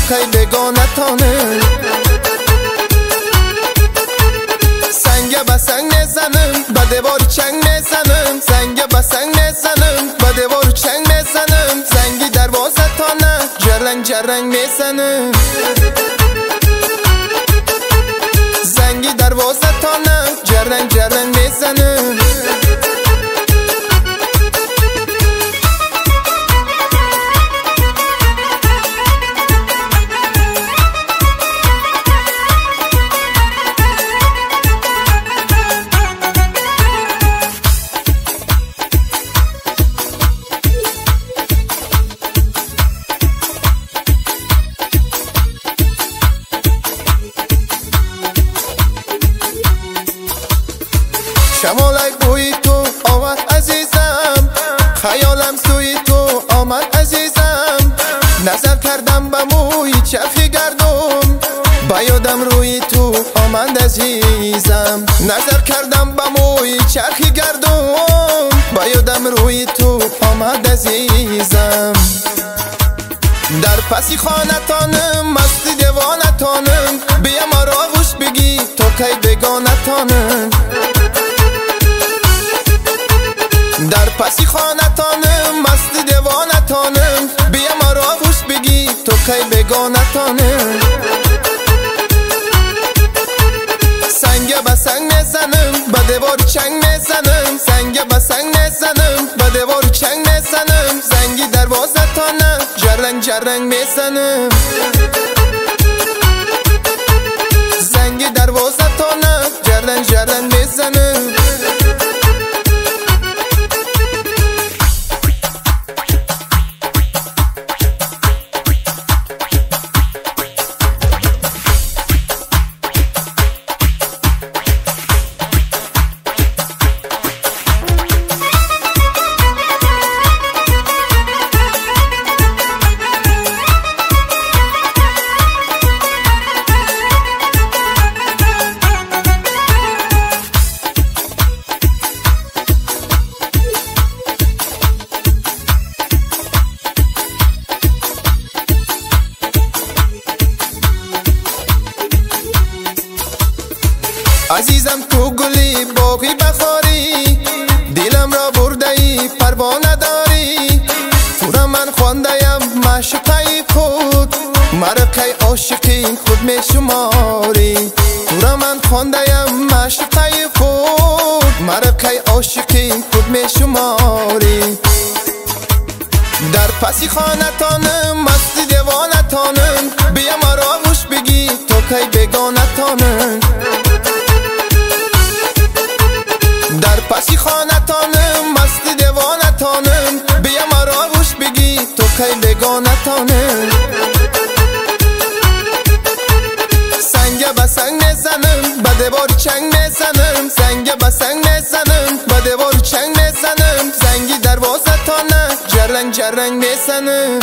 کی بگانتانم سنگ به سنگ میزنم به دیوار چنگ میزنم سنگ به سنگ میزنم به دیوار چنگ میزنم زنگی دروازه تانه جرنگ جرنگ میزنم زنگی دروازه تانه جرنگ جرنگ میزنم شمالک بوی تو آمد عزیزم خیالم سوی تو آمد عزیزم نظر کردم به موی چرخی گردم با یادم روی تو آمد عزیزم نظر کردم به موی چرخی گردم با یادم روی تو آمد عزیزم در پسی خانتانم مستی دیوانتانم بیا ما را گوش بگی تو کی بگانتانم در پسی خانتانم مستی دیوانتانم بیا ما را گوش بگی تو کی بگانتانم سنگ به سنگ میزنم به دیوار چنگ میزنم سنگ به سنگ میزنم به دیوار چنگ میزنم زنگی دروازه تانه جرنگ جرنگ میزنم زنگی دروازه تانه جرنگ جرنگ میزنم عزیزم تو گلی باقی بخاری دلم را برده ای پروا نداری تو را من خوانده‌ام معشوقه خود مرا کی عاشقی خود می شماری تو را من خوانده‌ام معشوقه خود مرا کی عاشقی خود می شماری در پسی خانتانم مستی دیوانتانم بیا ما را گوش بگی تو کی بگانتانم در پسی خانتانم مستی دیوانتانم بیا ما را گوش بگی تو کی بگانتانم سنگ به سنگ میزنم به دیوار چنگ میزنم سنگ به سنگ میزنم به دیوار چنگ میزنم زنگی دروازه تانه جرنگ جرنگ میزنم